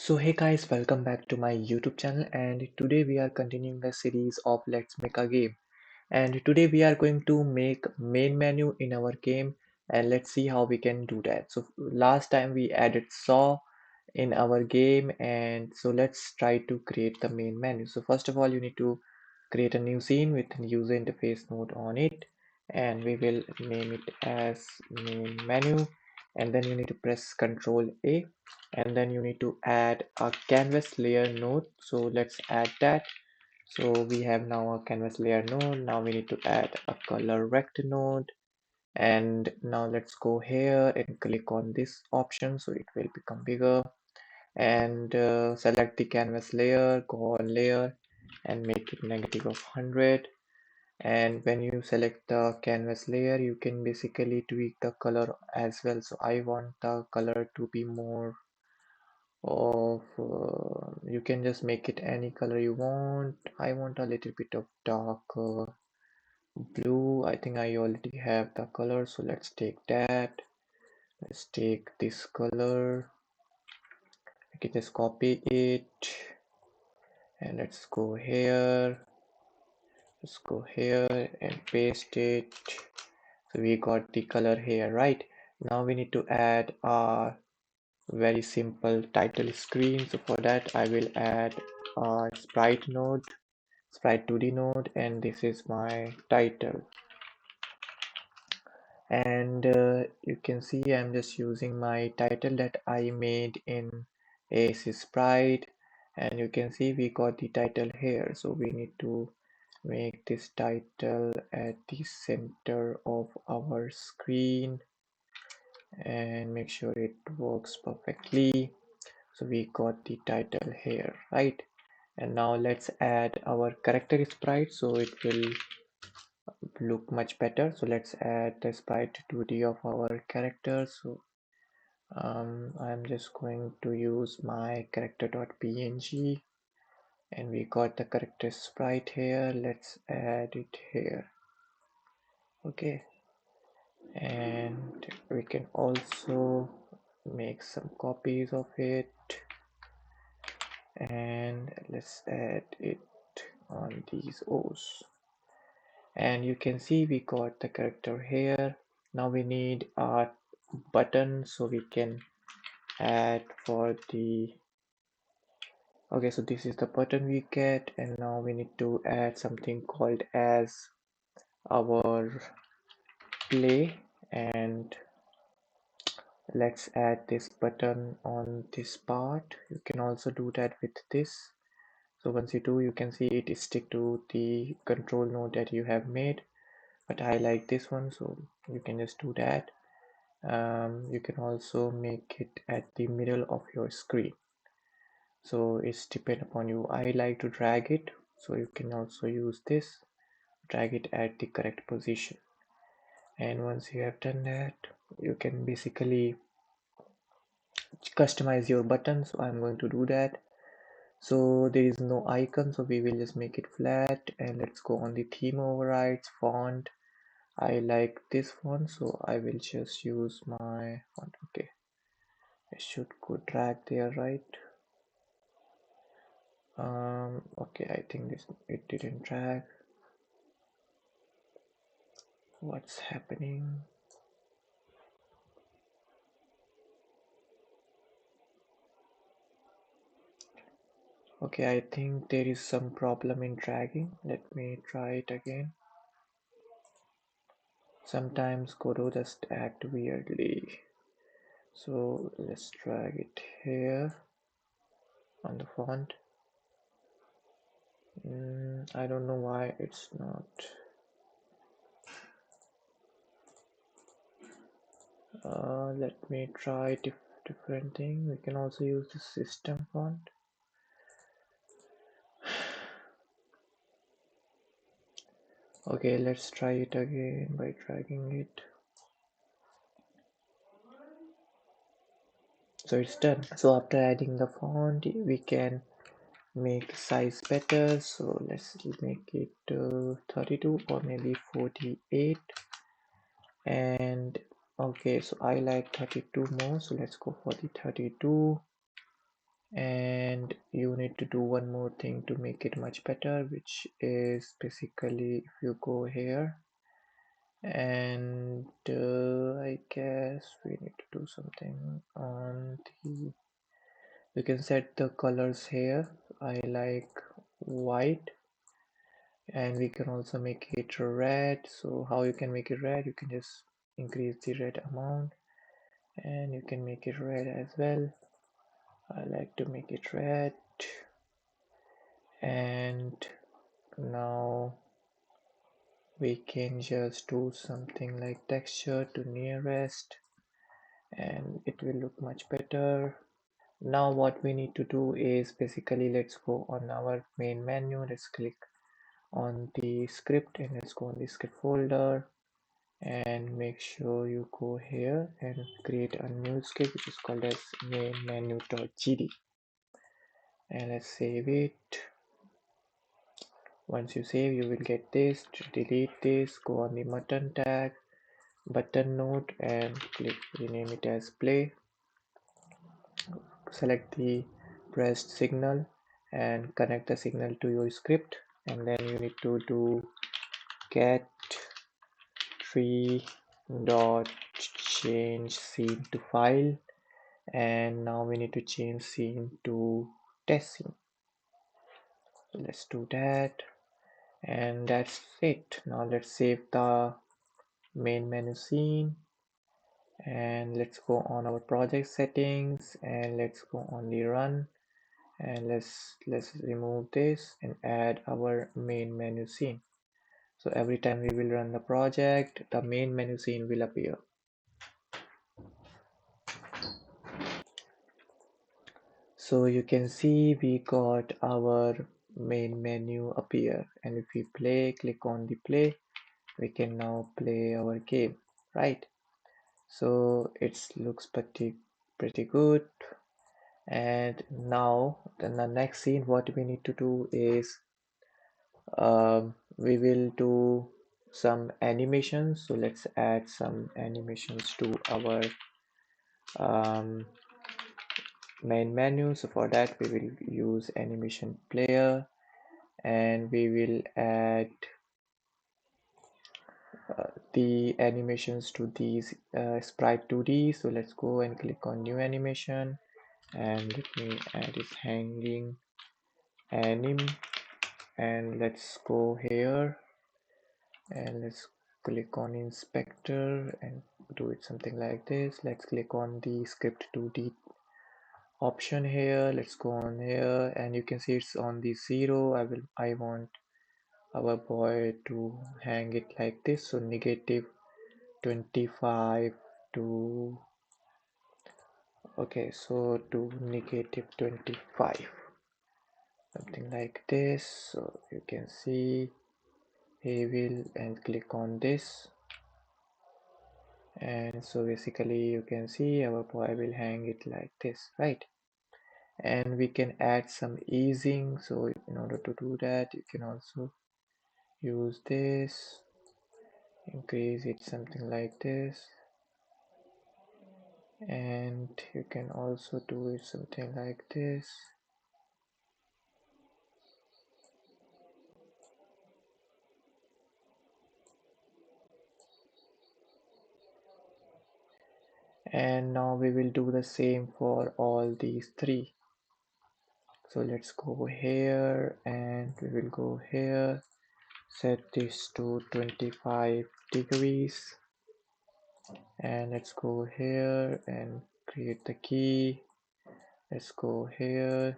So hey guys, welcome back to my YouTube channel, and today we are continuing the series of Let's Make a Game. And today we are going to make main menu in our game, and let's see how we can do that. So last time we added saw in our game, and so let's try to create the main menu. So first of all, you need to create a new scene with a user interface node on it, and we will name it as main menu, and then you need to press Ctrl A, and then you need to add a canvas layer node. So let's add that. So we have now a canvas layer node. Now we need to add a color rect node, and now let's go here and click on this option so it will become bigger, and select the canvas layer, go on layer and make it negative of 100. And when you select the canvas layer, you can basically tweak the color as well. So I want the color to be more of you can just make it any color you want. I want a little bit of dark blue. I think I already have the color, so let's take that. Let's take this color. I can just copy it, and let's go here and paste it. So we got the color here, right? Now we need to add a very simple title screen. So for that I will add a sprite 2D node, and this is my title. And you can see I'm just using my title that I made in AC sprite, and you can see we got the title here. So we need to make this title at the center of our screen and make sure it works perfectly. So we got the title here, right? And now let's add our character sprite so it will look much better. So let's add the sprite 2D of our character. So I'm just going to use my character.png, and we got the character sprite here. Let's add it here. Okay, and we can also make some copies of it, and let's add it on these O's. And you can see we got the character here. Now we need a button so we can add for the okay, so this is the button we get, and now we need to add something called as our play, and let's add this button on this part. You can also do that with this. So once you do, you can see it stick to the control node that you have made, but I like this one, so you can just do that. You can also make it at the middle of your screen, so it's depend upon you. I like to drag it, so you can also use this, drag it at the correct position. And once you have done that, you can basically customize your button. So I'm going to do that. So there is no icon, so we will just make it flat, and let's go on the theme overrides font. I like this font, so I will just use my font. Okay, I should go drag there, right? Okay, I think it didn't drag. What's happening? Okay, I think there is some problem in dragging. Let me try it again. Sometimes Godot just act weirdly. So let's drag it here on the font. I don't know why it's not. Let me try different thing. We can also use the system font. Okay, let's try it again by dragging it. So it's done. So after adding the font, we can make the size better. So let's make it 32 or maybe 48. And okay, so I like 32 more, so let's go for the 32. need to do one more thing to make it much better, which is basically if you go here and I guess we need to do something on the, you can set the colors here. I like white, and we can also make it red. So how you can make it red, you can just increase the red amount, and you can make it red as well. I like to make it red. And now we can just do something like texture to nearest, and it will look much better. Now what we need to do is basically, let's go on our main menu, let's click on the script, and let's go on the script folder, and make sure you go here and create a new script which is called as main menu.gd, and let's save it. Once you save, you will get this. To delete this, go on the button node, and click rename it as play. Select the pressed signal and connect the signal to your script, and then you need to do get tree dot change scene to file, and now we need to change scene to test scene. So let's do that, and that's it. Now let's save the main menu scene, and let's go on our project settings, and let's go on the run, and let's remove this and add our main menu scene. So every time we will run the project, the main menu scene will appear. So you can see we got our main menu appear, and if we play, click on the play, we can now play our game, right? So it looks pretty good. And now then the next scene, what we need to do is we will do some animations. So let's add some animations to our um, main menu. So for that we will use AnimationPlayer, and we will add the animations to these sprite 2D. So let's go and click on new animation, and let me add this hanging anim, and let's go here and let's click on inspector and do it something like this. Let's click on the script 2D option here. Let's go on here, and you can see it's on the 0. I want our boy to hang it like this, so negative 25 to, okay, so to negative 25, something like this. So you can see he will, and click on this, and so basically you can see our boy will hang it like this, right? And we can add some easing. So in order to do that, you can also use this, increase it something like this, and you can also do it something like this. And now we will do the same for all these three. So let's go here, and we will go here, set this to 25 degrees, and let's go here and create the key. Let's go here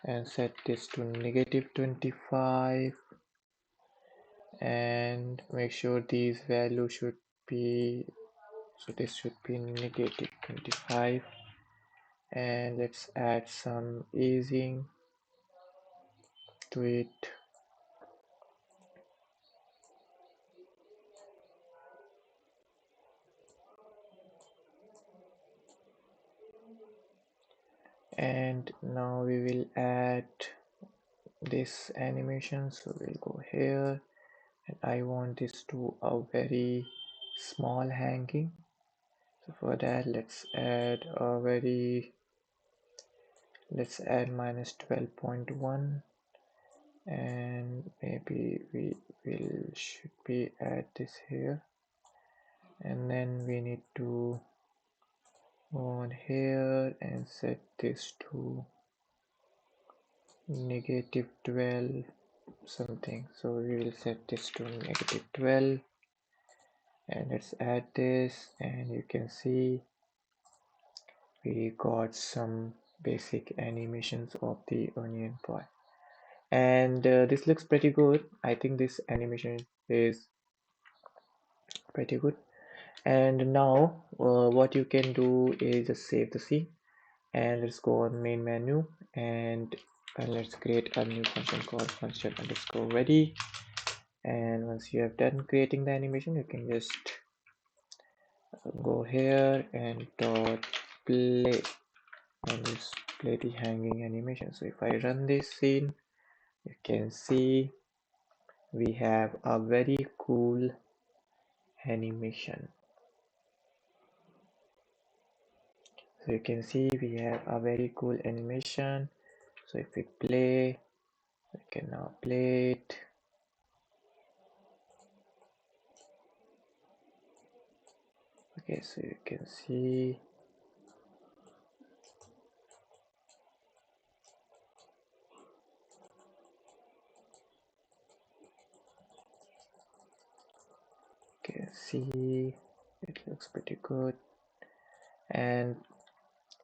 and set this to negative 25, and make sure these values should be, so this should be negative 25, and let's add some easing to it. And now we will add this animation. So we'll go here, and I want this to a very small hanging. So for that, let's add a very Let's add minus 12.1, and maybe we will should be add this here, and then we need to go on here and set this to negative 12 something. So we will set this to negative 12, and let's add this, and you can see we got some basic animations of the onion boy, and this looks pretty good. I think this animation is pretty good. And now what you can do is just save the scene, and let's go on main menu, and let's create a new function called function underscore ready. And once you have done creating the animation, you can just go here and dot play, and just play the hanging animation. So if I run this scene, you can see we have a very cool animation. So you can see we have a very cool animation. So if we play, we can now play it. Okay, so you can see it looks pretty good. And